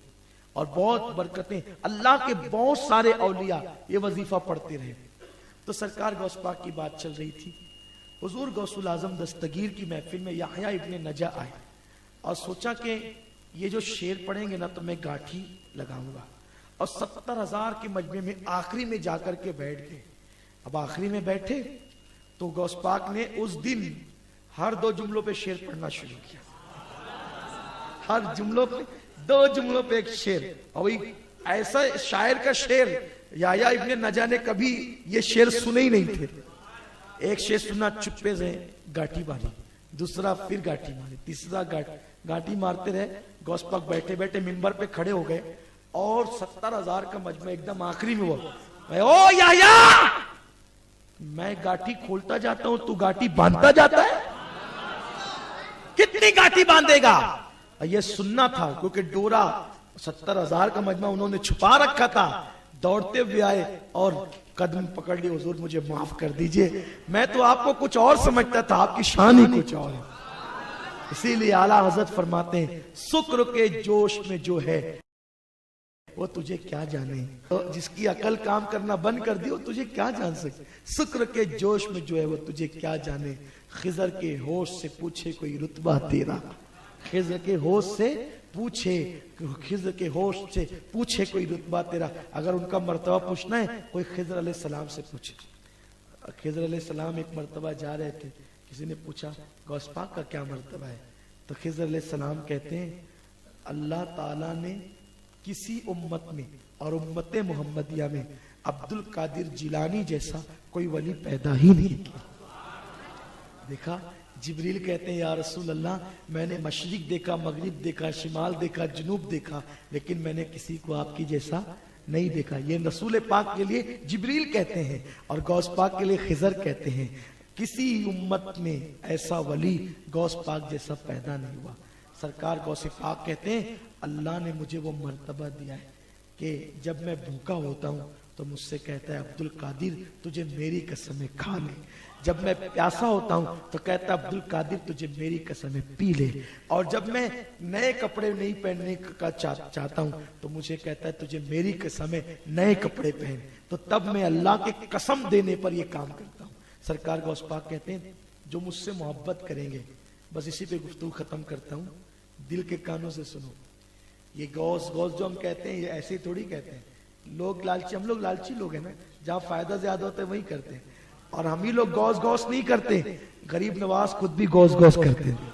اور بہت برکتیں، اللہ کے بہت سارے اولیاء یہ وظیفہ پڑھتے رہے۔ تو سرکار غوث پاک کی بات چل رہی تھی، حضور غوث الاعظم دستگیر کی محفل میں یحییٰ ابن نجا آئے اور سوچا کہ یہ جو شعر پڑھیں گے نا تو میں گاٹھی لگاؤں گا، اور 70,000 کے مجمع میں آخری میں جا کر کے بیٹھ گئے۔ اب آخری میں بیٹھے تو غوث پاک نے اس دن ہر 2 جملوں پہ شعر پڑھنا شروع کیا، ہر جملوں پہ 2 جملوں پہ ایک شعر، اور وہی ایسا شاعر کا شعر یحییٰ ابن نجا نے کبھی یہ شعر سنے ہی نہیں تھے۔ ایک شعر سنا، چپے سے گاٹھی ماری، دوسرا پھر گاٹھی ماری، تیسرا گاٹھی مارتے رہے۔ غوث پاک بیٹھے بیٹھے منبر پہ کھڑے ہو گئے، اور 70,000 کا مجمع ایک دم آخری میں ہوا، او یحییٰ میں گاٹھی کھولتا جاتا ہوں تو گاٹھی باندھتا جاتا ہے، کتنی گاٹھی باندھے گا؟ یہ سننا تھا کیونکہ ڈورا 70,000 کا مجمع انہوں نے چھپا رکھا تھا۔ دوڑتے ہوئے آئے اور قدم پکڑ لی، حضور مجھے معاف کر دیجئے، میں تو آپ کو کچھ اور سمجھتا تھا، آپ کی شان ہی کچھ اور ہے۔ اسی لیے اعلیٰ حضرت فرماتے ہیں سکر کے جوش میں جو ہے وہ تجھے کیا جانے، جس کی عقل کام کرنا بند کر دی وہ تجھے کیا جان سکے، سکر کے جوش میں جو ہے وہ تجھے کیا جانے، خضر کے ہوش سے پوچھے کوئی رتبہ تیرا، خضر کے ہوش سے پوچھے، خضر کے ہوش سے پوچھے کوئی رتبہ تیرا۔ اگر ان کا مرتبہ پوچھنا ہے کوئی خضر علیہ السلام سے پوچھے۔ خضر علیہ السلام ایک مرتبہ جا رہے تھے، کسی نے پوچھا غوث پاک کا کیا مرتبہ ہے، تو خضر علیہ السلام کہتے ہیں اللہ تعالیٰ نے کسی امت میں اور امت محمدیہ میں عبد القادر جیلانی جیسا کوئی ولی پیدا ہی نہیں کیا۔ دیکھا جبریل کہتے ہیں یا رسول اللہ میں نے مشرق دیکھا، مغرب دیکھا، شمال دیکھا، جنوب دیکھا، لیکن میں نے کسی کو آپ کی جیسا نہیں دیکھا۔ یہ رسول پاک کے لیے جبریل کہتے ہیں اور غوث پاک کے لیے خضر کہتے ہیں، کسی امت میں ایسا ولی غوث پاک جیسا پیدا نہیں ہوا۔ سرکار غوث پاک کہتے ہیں اللہ نے مجھے وہ مرتبہ دیا ہے کہ جب میں بھوکا ہوتا ہوں تو مجھ سے کہتا ہے عبد القادر تجھے میری قسمیں کھا لے، جب میں پیاسا ہوتا ہوں تو کہتا ہے عبد القادر تجھے میری قسمیں پی لے، اور جب میں نئے کپڑے نہیں پہننے کا چاہتا ہوں تو مجھے کہتا ہے تجھے میری قسمیں نئے کپڑے پہن، تو تب میں اللہ کے قسم دینے پر یہ کام کرتا ہوں۔ سرکار غوث پاک کہتے ہیں جو مجھ سے محبت کریں گے، بس اسی پہ گفتگو ختم کرتا ہوں، دل کے کانوں سے سنو، یہ غوث جو ہم کہتے ہیں یہ ایسے ہی تھوڑی کہتے ہیں، لوگ لالچی، ہم لوگ لالچی لوگ ہیں نا، جہاں فائدہ زیادہ ہوتا ہے وہی کرتے ہیں، اور ہم ہی لوگ غوث نہیں کرتے، غریب نواز خود بھی غوث کرتے ہیں۔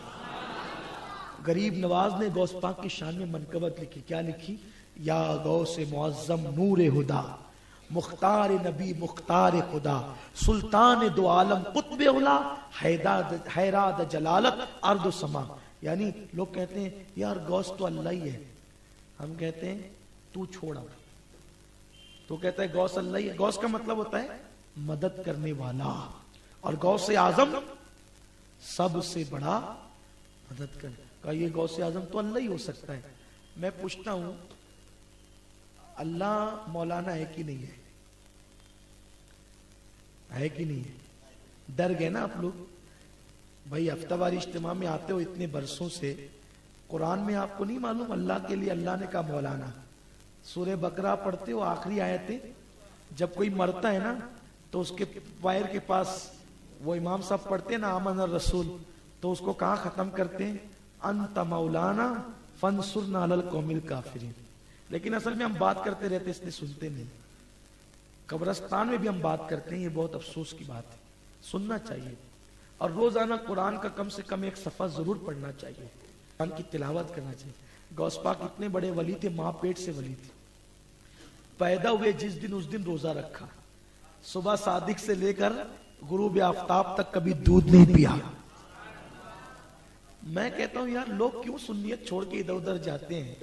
غریب نواز نے غوث پاک کی شان میں منقبت لکھی، کیا لکھی؟ یا غوث معظم نور ہدا، مختار نبی مختار خدا، سلطان دو عالم قطب اولا، حیراد جلالت ارض و سما۔ یعنی لوگ کہتے ہیں یار غوث تو اللہ ہی ہے، ہم کہتے ہیں تو چھوڑا، تو کہتا ہے غوث اللہ ہی ہے۔ غوث کا مطلب ہوتا ہے مدد کرنے والا، اور غوث اعظم سب سے بڑا مدد کرنے کا، یہ غوث اعظم تو اللہ ہی ہو سکتا ہے۔ میں پوچھتا ہوں اللہ مولانا ہے کہ نہیں ہے کہ نہیں ہے؟ ڈر گئے نا آپ لوگ بھائی، ہفتہ واری اجتماع میں آتے ہو اتنے برسوں سے، قرآن میں آپ کو نہیں معلوم اللہ کے لیے اللہ نے کہا مولانا؟ سورہ بقرہ پڑھتے ہو آخری آیتیں، جب کوئی مرتا ہے نا تو اس کے پیر کے پاس وہ امام صاحب پڑھتے ہیں نا آمن الرسول، تو اس کو کہاں ختم کرتے ہیں؟ انت مولانا فانصرنا علی القوم الکافرین. لیکن اصل میں ہم بات کرتے رہتے اس لیے سنتے نہیں. قبرستان میں بھی ہم بات کرتے ہیں، یہ بہت افسوس کی بات ہے. سننا چاہیے اور روزانہ قرآن کا کم سے کم ایک صفحہ ضرور پڑھنا چاہیے، قرآن کی تلاوت کرنا چاہیے. غوث پاک اتنے بڑے ولی تھے، ماں پیٹ سے ولی تھے. پیدا ہوئے جس دن اس دن روزہ رکھا، صبح صادق سے لے کر غروب آفتاب تک کبھی دودھ نہیں پیا. میں کہتا ہوں یار لوگ کیوں سنیت چھوڑ کے ادھر ادھر جاتے ہیں؟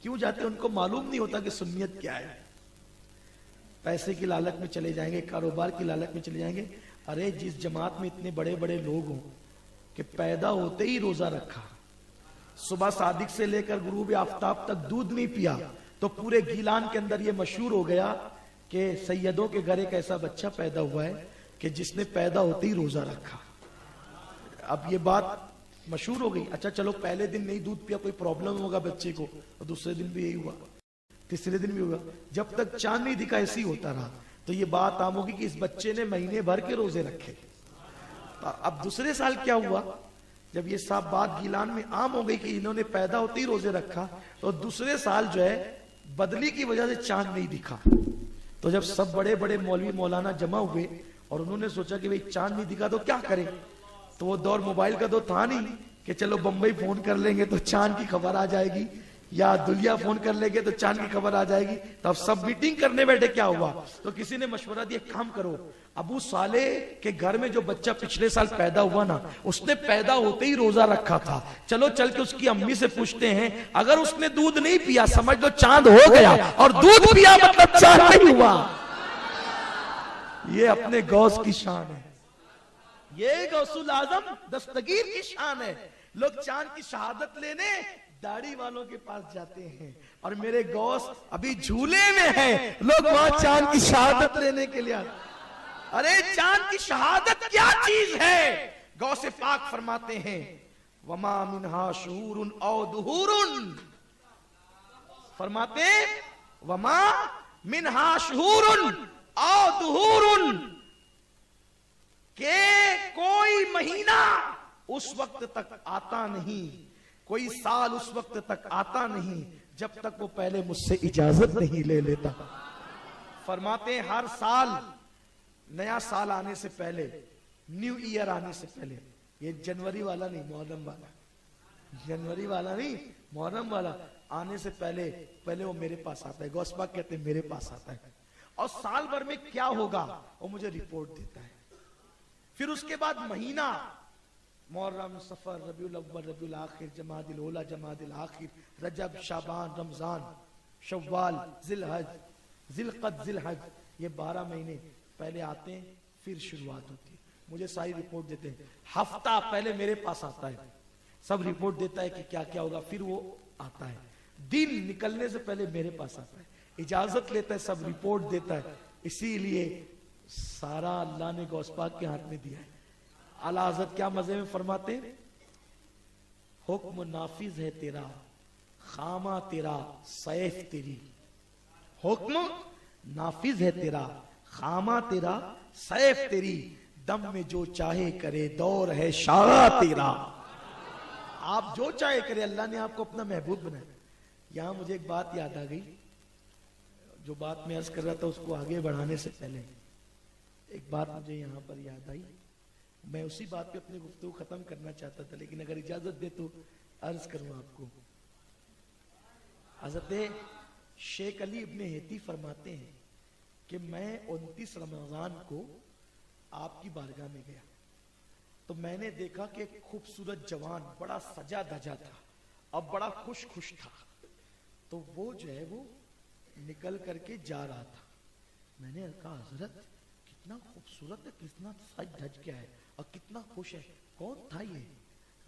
کیوں جاتے ہیں؟ ان کو معلوم نہیں ہوتا کہ سنیت کیا ہے. پیسے کی لالچ میں چلے جائیں گے، کاروبار کی لالچ میں چلے جائیں گے. ارے جس جماعت میں اتنے بڑے بڑے لوگ ہوں کہ پیدا ہوتے ہی روزہ رکھا، صبح صادق سے لے کر غروب آفتاب تک دودھ نہیں پیا، تو پورے گیلان کے اندر یہ مشہور ہو گیا کہ سیدوں کے گھر ایک ایسا بچہ پیدا ہوا ہے کہ جس نے پیدا ہوتے ہی روزہ رکھا. اب یہ بات مشہور ہو گئی. اچھا چلو پہلے دن نہیں دودھ پیا، کوئی پرابلم ہوگا بچے کو، اور دوسرے دن بھی یہی ہوا، تیسرے دن بھی ہوا، جب تک چاند نہیں دکھا ایسے ہی ہوتا رہا. تو یہ بات عام ہوگی کہ اس بچے نے مہینے بھر کے روزے رکھے. اب دوسرے سال کیا ہوا؟ جب یہ سب بات گیلان میں عام ہو گئی کہ انہوں نے پیدا ہوتے ہی روزے رکھا، تو دوسرے سال جو ہے بدلی کی وجہ سے چاند نہیں دکھا. تو جب سب بڑے بڑے مولوی مولانا جمع ہوئے اور انہوں نے سوچا کہ بھئی چاند نہیں دکھا تو کیا کریں، تو وہ دور موبائل کا تو تھا نہیں کہ چلو بمبئی فون کر لیں گے تو چاند کی خبر آ جائے گی، یا دلیا فون کر لیں گے تو چاند کی خبر آ جائے گی. تو اب سب میٹنگ کرنے بیٹھے. کیا ہوا؟ تو کسی نے مشورہ دیا کام کرو، ابو صالح کے گھر میں جو بچہ پچھلے سال پیدا ہوا نا، اس نے پیدا ہوتے ہی روزہ رکھا تھا. چلو چل کے اس کی امی سے پوچھتے ہیں، اگر اس نے دودھ نہیں پیا سمجھ لو چاند ہو گیا، اور دودھ پیا مطلب چاند نہیں ہوا. یہ اپنے غوث کی شان ہے، یہ غوث الاعظم دستگیر کی شان ہے. لوگ چاند کی شہادت لینے داڑھی والوں کے پاس جاتے ہیں، اور میرے غوث ابھی جھولے میں ہیں، لوگ وہاں چاند کی شہادت لینے کے لیے آتے. ارے چاند کی شہادت کیا چیز ہے؟ غوث پاک فرماتے ہیں وما منہا شہور او دہور، فرماتے ہیں وما منہا شہور او دہور، کہ کوئی مہینہ اس وقت تک آتا نہیں، کوئی سال اس وقت تک آتا نہیں جب تک وہ پہلے مجھ سے اجازت نہیں لے لیتا. فرماتے ہیں ہر سال، نیا سال آنے سے پہلے، نیو ایئر آنے سے پہلے، یہ جنوری والا نہیں محرم والا، جنوری والا نہیں محرم والا، آنے سے پہلے وہ میرے پاس آتا ہے. غوث پاک کہتے ہیں میرے پاس آتا ہے، اور سال بھر میں کیا ہوگا وہ مجھے رپورٹ دیتا ہے. پھر اس کے بعد مہینہ، محرم، صفر، ربیع الاول، ربیع الاخر، جمادی الاولی، جمادی الاخر، رجب، شعبان، رمضان، شوال، ذی الحج، ذی القعدہ، ذی الحج، یہ 12 مہینے پہلے آتے ہیں. پھر شروعات ہوتی ہے، مجھے ساری رپورٹ دیتے ہیں. ہفتہ پہلے میرے پاس آتا ہے، سب رپورٹ دیتا ہے کہ کیا کیا ہوگا. پھر وہ آتا ہے، دن نکلنے سے پہلے میرے پاس آتا ہے، اجازت لیتا ہے، سب رپورٹ دیتا ہے. اسی لیے سارا اللہ نے غوث پاک کے ہاتھ میں دیا ہے. اعلیٰ حضرت کیا مزے میں فرماتے ہیں، حکم نافذ ہے تیرا، خامہ تیرا، سیف تیری. حکم نافذ ہے تیرا، خامہ تیرا، سیف تیری، دم میں جو چاہے کرے، دور ہے شاہ تیرا. آپ جو چاہے کرے، اللہ نے آپ کو اپنا محبوب بنایا. یہاں مجھے ایک بات یاد آ گئی، جو بات میں عرض کر رہا تھا اس کو آگے بڑھانے سے پہلے ایک بات مجھے یہاں پر یاد آئی. میں اسی بات پہ اپنی گفتگو ختم کرنا چاہتا تھا، لیکن اگر اجازت دے تو عرض کروں آپ کو. حضرت شیخ علی ابن ہیتی فرماتے ہیں کہ میں 29 رمضان کو آپ کی بارگاہ میں گیا تو میں نے دیکھا کہ ایک خوبصورت جوان بڑا سجا دھجا تھا اور بڑا خوش تھا. تو وہ جو ہے وہ نکل کر کے جا رہا تھا. میں نے کہا حضرت کتنا خوبصورت ہے، کتنا سج دھج کے ہے اور کتنا خوش ہے، کون تھا یہ؟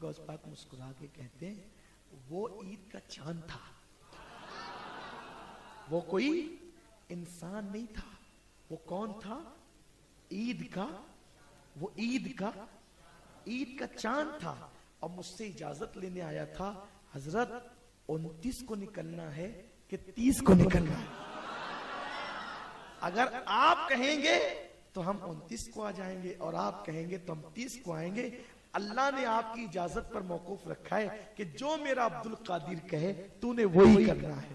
غوث پاک مسکرا کے کہتے ہیں وہ عید کا چاند تھا. وہ کوئی انسان نہیں تھا، وہ کون تھا؟ عید کا، وہ عید کا چاند تھا. اور مجھ سے اجازت لینے آیا تھا، حضرت 29 کو نکلنا ہے کہ 30 کو نکلنا ہے؟ اگر آپ کہیں گے تو ہم 29 کو آ جائیں گے، اور آپ کہیں گے تو ہم 30 کو آئیں گے۔ اللہ نے آپ کی اجازت پر موقوف رکھا ہے کہ جو میرا عبد القادر کہے تو نے وہی کرنا ہے۔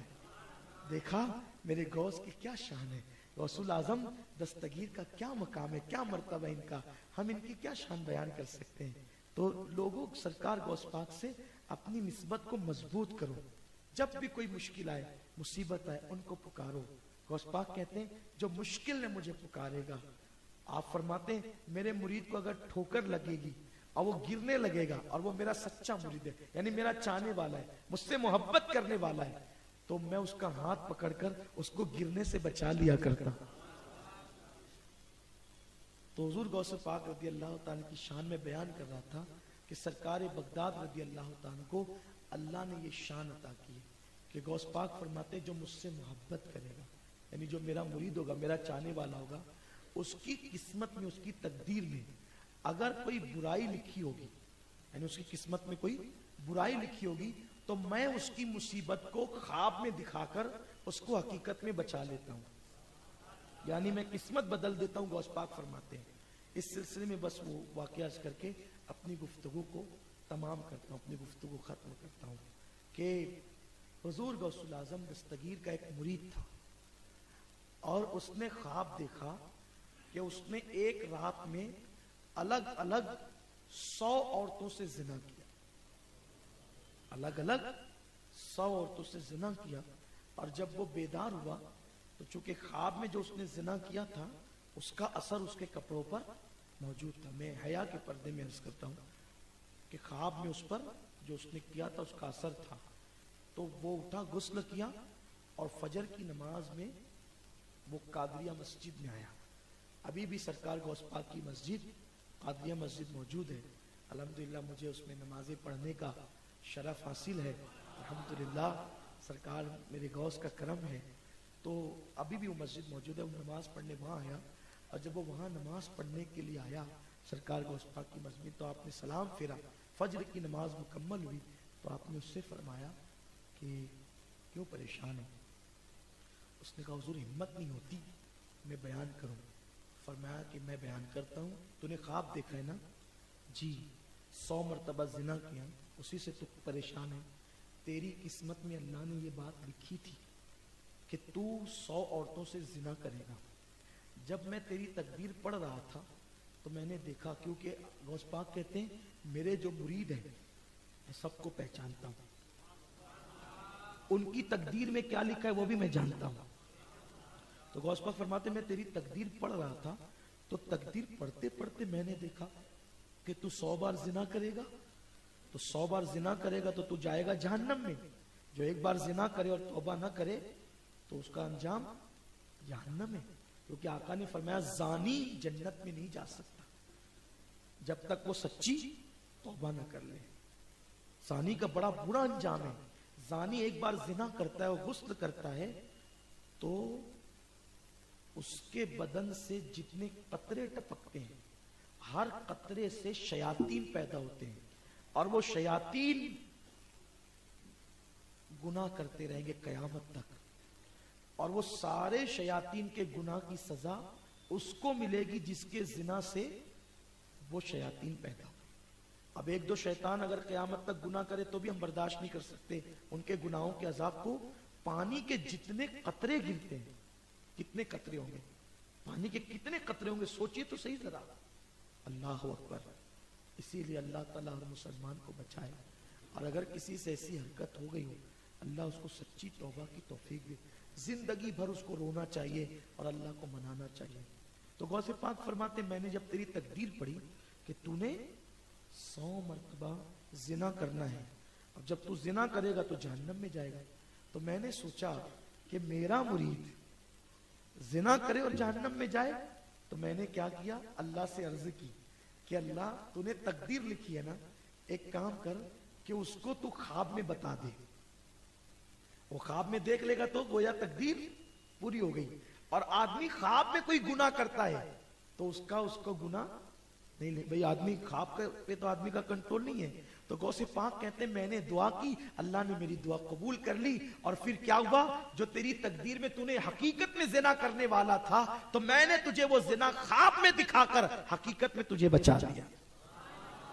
دیکھا میرے غوث کی کیا شان ہے، غوث الاعظم دستگیر کا کیا مقام ہے، کیا مرتبہ ان کا، ہم ان کی کیا شان بیان کر سکتے ہیں۔ تو لوگوں سرکار غوث پاک سے اپنی نسبت کو مضبوط کرو، جب بھی کوئی مشکل آئے، مصیبت آئے، ان کو پکارو۔ غوث پاک کہتے ہیں جو مشکل نے مجھے پکارے گا، آپ فرماتے ہیں میرے مرید کو اگر ٹھوکر لگے گی اور وہ گرنے لگے گا اور وہ میرا سچا مرید ہے، یعنی میرا چاہنے والا ہے، مجھ سے محبت کرنے والا ہے، تو میں اس کا ہاتھ پکڑ کر اس کو گرنے سے بچا لیا کرتا۔ تو حضور غوث پاک رضی اللہ تعالیٰ کی شان میں بیان کر رہا تھا کہ سرکار بغداد رضی اللہ تعالیٰ کو اللہ نے یہ شان عطا کی ہے کہ غوث پاک فرماتے جو مجھ سے محبت کرے گا، یعنی جو میرا مرید ہوگا، میرا چاہنے والا ہوگا، اس کی قسمت میں، اس کی تقدیر میں اگر کوئی برائی لکھی ہوگی، یعنی اس کی قسمت میں کوئی برائی لکھی ہوگی، تو میں اس کی مصیبت کو خواب میں دکھا کر اس کو حقیقت میں بچا لیتا ہوں، یعنی میں قسمت بدل دیتا ہوں، غوث پاک فرماتے ہیں۔ اس سلسلے میں بس وہ واقعہ کر کے اپنی گفتگو کو تمام کرتا ہوں، اپنی گفتگو ختم کرتا ہوں کہ حضور غوث الاعظم دستگیر کا ایک مرید تھا، اور اس نے خواب دیکھا کہ اس نے ایک رات میں الگ الگ 100 عورتوں سے زنا کیا، الگ الگ 100 عورتوں سے زنا کیا، اور جب وہ بیدار ہوا تو چونکہ خواب میں جو اس نے زنا کیا تھا اس کا اثر اس کے کپڑوں پر موجود تھا۔ میں حیا کے پردے میں عرض کرتا ہوں کہ خواب میں اس پر جو اس نے کیا تھا اس کا اثر تھا، تو وہ اٹھا، غسل کیا، اور فجر کی نماز میں وہ قادریہ مسجد میں آیا۔ ابھی بھی سرکار غوث پاک کی مسجد قادریہ مسجد موجود ہے، الحمدللہ مجھے اس میں نمازیں پڑھنے کا شرف حاصل ہے، الحمدللہ سرکار میرے غوث کا کرم ہے۔ تو ابھی بھی وہ مسجد موجود ہے، وہ نماز پڑھنے وہاں آیا، اور جب وہ وہاں نماز پڑھنے کے لیے آیا سرکار غوث پاک کی مسجد، تو آپ نے سلام پھیرا، فجر کی نماز مکمل ہوئی تو آپ نے اس سے فرمایا کہ کیوں پریشان ہے؟ اس نے کہا حضور ہمت نہیں ہوتی میں بیان کروں۔ فرمایا کہ میں بیان کرتا ہوں، تو نے خواب دیکھا ہے نا؟ جی 100 مرتبہ زنا کیا، اسی سے تو پریشان ہے۔ تیری قسمت میں اللہ نے یہ بات لکھی تھی کہ تو 100 عورتوں سے زنا کرے گا۔ جب میں تیری تقدیر پڑھ رہا تھا تو میں نے دیکھا، کیونکہ غوث پاک کہتے ہیں میرے جو مرید ہیں میں سب کو پہچانتا ہوں، ان کی تقدیر میں کیا لکھا ہے وہ بھی میں جانتا ہوں۔ تو غوث پاک فرماتے میں تیری تقدیر پڑھ رہا تھا تو تقدیر پڑھتے پڑھتے میں نے دیکھا کہ تو 100 بار زنا کرے گا، تو 100 بار زنا کرے گا تو تو جائے گا جہنم میں۔ جو ایک بار زنا کرے اور توبہ نہ کرے تو اس کا انجام جہنم ہے، کیونکہ آقا نے فرمایا زانی جنت میں نہیں جا سکتا جب تک وہ سچی توبہ نہ کر لے۔ زانی کا بڑا برا انجام ہے۔ زانی ایک بار زنا کرتا ہے اور غسل کرتا ہے تو اس کے بدن سے جتنے قطرے ٹپکتے ہیں ہر قطرے سے شیاطین پیدا ہوتے ہیں، اور وہ شیاطین گناہ کرتے رہیں گے قیامت تک، اور وہ سارے شیاطین کے گناہ کی سزا اس کو ملے گی جس کے زنا سے وہ شیاطین پیدا ہو۔ اب ایک دو شیطان اگر قیامت تک گناہ کرے تو بھی ہم برداشت نہیں کر سکتے ان کے گناہوں کے عذاب کو۔ پانی کے جتنے قطرے گرتے ہیں، کتنے قطرے ہوں گے، پانی کے کتنے قطرے ہوں گے، سوچئے تو صحیح ذرا۔ اللہ اکبر۔ اسی لیے اللہ تعالیٰ ہر مسلمان کو بچائے، اور اگر کسی سے ایسی حرکت ہو گئی ہو اللہ اس کو سچی توبہ کی توفیق دے، زندگی بھر اس کو رونا چاہیے اور اللہ کو منانا چاہیے۔ تو غوث پاک فرماتے میں نے جب تیری تقدیر پڑھی کہ تو نے 100 مرتبہ زنا کرنا ہے، اب جب تو زنا کرے گا تو جہنم میں جائے گا، تو میں نے سوچا کہ میرا مرید زنا کرے اور جہنم میں جائے، تو میں نے کیا کیا، اللہ سے عرض کی کہ اللہ تو نے تقدیر لکھی ہے نا، ایک کام کر کہ اس کو تو خواب میں بتا دے، وہ خواب میں دیکھ لے گا تو گویا تقدیر پوری ہو گئی۔ اور آدمی خواب میں کوئی گناہ کرتا ہے تو اس کو گناہ نہیں نہیں بھئی آدمی خواب پہ تو آدمی کا کنٹرول نہیں ہے. تو غوث پاک کہتے ہیں میں نے دعا کی, اللہ نے میری دعا قبول کر لی, اور پھر کیا ہوا, جو تیری تقدیر میں تو نے حقیقت میں زنا کرنے والا تھا تو میں نے تجھے وہ زنا خواب میں دکھا کر حقیقت میں تجھے بچا دیا.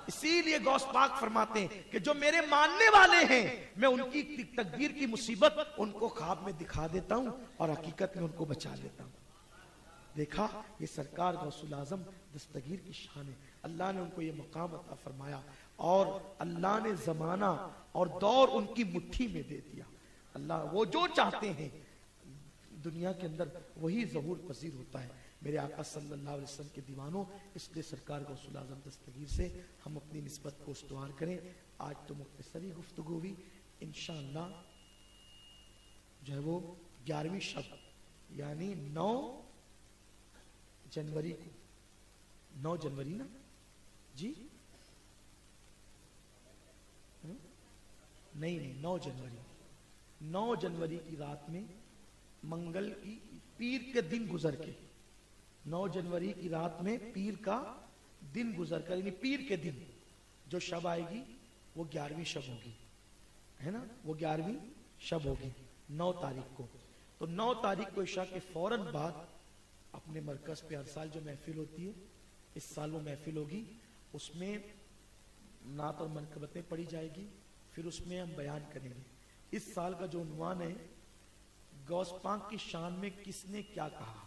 اسی لیے غوث پاک فرماتے ہیں کہ جو میرے ماننے والے ہیں میں ان کی تقدیر کی مصیبت ان کو خواب میں دکھا دیتا ہوں اور حقیقت میں ان کو بچا لیتا ہوں. دیکھا, یہ سرکار غوث الاعظم دستگیر کی شان ہے. اللہ نے ان کو یہ مقام عطا فرمایا اور اللہ نے زمانہ اور دور ان کی مٹھی میں دے دیا. اللہ وہ جو چاہتے ہیں دنیا کے اندر وہی ظہور پذیر ہوتا ہے. میرے آقا صلی اللہ علیہ وسلم کے دیوانوں, اس لیے سرکار غوث الاعظم دستگیر سے ہم اپنی نسبت کو استوار کریں. آج تو مختصری گفتگو ہوئی, انشاءاللہ جو ہے وہ 11ویں شب یعنی 9 جنوری کو, 9 جنوری نا جی, نہیں 9 جنوری کی رات میں منگل کی پیر کے دن گزر کے, 9 جنوری کی رات میں پیر کا دن گزر کر, یعنی پیر کے دن جو شب آئے گی وہ 11ویں شب ہوگی, ہے نا, وہ 11ویں شب ہوگی 9 تاریخ کو. تو 9 تاریخ کو عشاء کے فوراً بعد اپنے مرکز پہ ہر سال جو محفل ہوتی ہے, اس سال وہ محفل ہوگی, اس میں نعت اور منقبتیں پڑھی جائے گی, پھر اس میں ہم بیان کریں گے. اس سال کا جو عنوان ہے غوث پاک کی شان میں کس نے کیا کہا,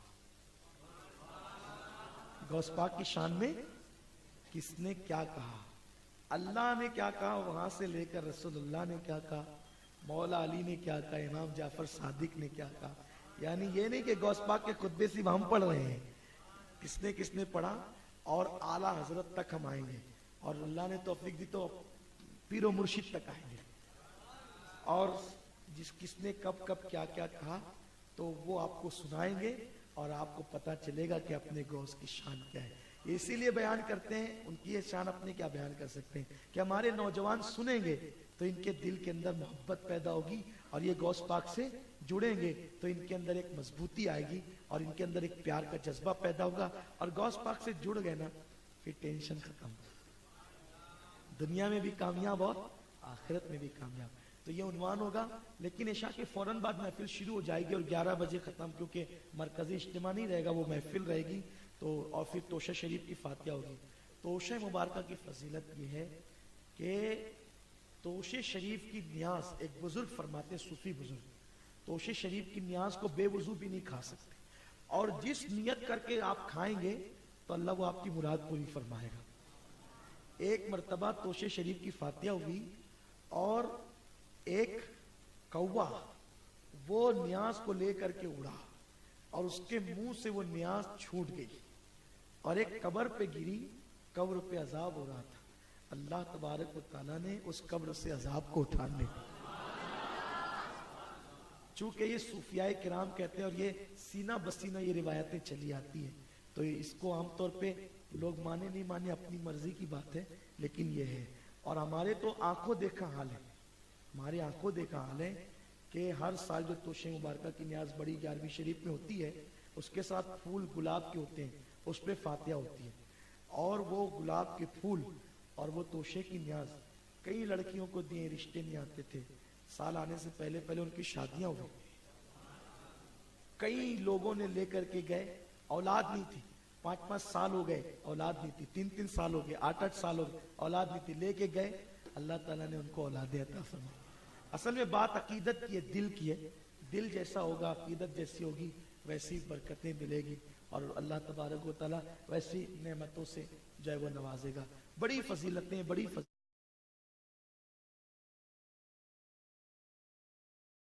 غوث پاک کی شان میں کس نے کیا کہا, اللہ نے کیا کہا وہاں سے لے کر رسول اللہ نے کیا کہا, مولا علی نے کیا کہا, امام جعفر صادق نے کیا کہا. یعنی یہ نہیں کہ غوث پاک کے خطبے سے ہم پڑھ رہے ہیں, کس نے پڑھا, اور اعلیٰ حضرت تک ہم آئیں گے, اور اللہ نے توفیق دی تو پیر و مرشد تک آئیں گے, اور کس نے کب کیا کہا تو وہ آپ کو سنائیں گے اور آپ کو پتہ چلے گا کہ اپنے غوث کی شان کیا ہے. اسی لیے بیان کرتے ہیں, ان کی یہ شان اپنے کیا بیان کر سکتے ہیں کہ ہمارے نوجوان سنیں گے تو ان کے دل کے اندر محبت پیدا ہوگی, اور یہ غوث پاک سے جڑیں گے تو ان کے اندر ایک مضبوطی آئے گی اور ان کے اندر ایک پیار کا جذبہ پیدا ہوگا, اور غوث پاک سے جڑ گئے نا پھر ٹینشن ختم, دنیا میں بھی کامیاب اور آخرت میں بھی کامیاب. تو یہ عنوان ہوگا, لیکن عشاء کے فوراً بعد محفل شروع ہو جائے گی اور 11 بجے ختم, کیونکہ مرکزی اجتماع نہیں رہے گا, وہ محفل رہے گی. تو اور پھر توشہ شریف کی فاتحہ ہوگی. توشہ مبارکہ کی فضیلت یہ ہے کہ توشہ شریف کی نیاز, ایک بزرگ فرماتے, صوفی بزرگ, توشہ شریف کی نیاز کو بے وضو بھی نہیں کھا سکتے, اور جس نیت کر کے آپ کھائیں گے تو اللہ وہ آپ کی مراد پوری فرمائے گا. ایک مرتبہ توشہ شریف کی فاتحہ ہوئی اور ایک کوا وہ نیاز کو لے کر کے اڑا اور اس کے منہ سے وہ نیاز چھوٹ گئی اور ایک قبر پہ گری, قبر پہ عذاب ہو رہا تھا. اللہ تبارک و تعالیٰ نے اس قبر سے عذاب کو اٹھانے, چونکہ یہ صوفیاء کرام کہتے ہیں اور یہ سینہ بسینہ یہ روایتیں چلی آتی ہیں, تو اس کو عام طور پہ لوگ مانے نہیں مانے اپنی مرضی کی بات ہے, لیکن یہ ہے. اور ہمارے تو آنکھوں دیکھا حال ہے, ہمارے آنکھوں دیکھا حال ہے کہ ہر سال جو توشہ مبارکہ کی نیاز بڑی 11ویں شریف میں ہوتی ہے, اس کے ساتھ پھول گلاب کے ہوتے ہیں, اس پہ فاتحہ ہوتی ہے, اور وہ گلاب کے پھول اور وہ توشے کی نیاز کئی لڑکیوں کو دیے, رشتے نہیں آتے تھے, سال آنے سے پہلے ان کی شادیاں ہوئی, کئی لوگوں نے لے کر کے گئے, اولاد نہیں تھی, 5 سال ہو گئے اولاد نہیں تھی, 3 سال ہو گئے, 8 سال ہو گئے اولاد نہیں تھی, لے کے گئے, اللہ تعالیٰ نے ان کو اولاد عطا فرمائی. اصل میں بات عقیدت کی ہے, دل کی ہے, دل جیسا ہوگا عقیدت جیسی ہوگی ویسی برکتیں ملے گی, اور اللہ تبارک و تعالیٰ ویسی نعمتوں سے جو ہے وہ نوازے گا. بڑی فضیلتیں, بڑی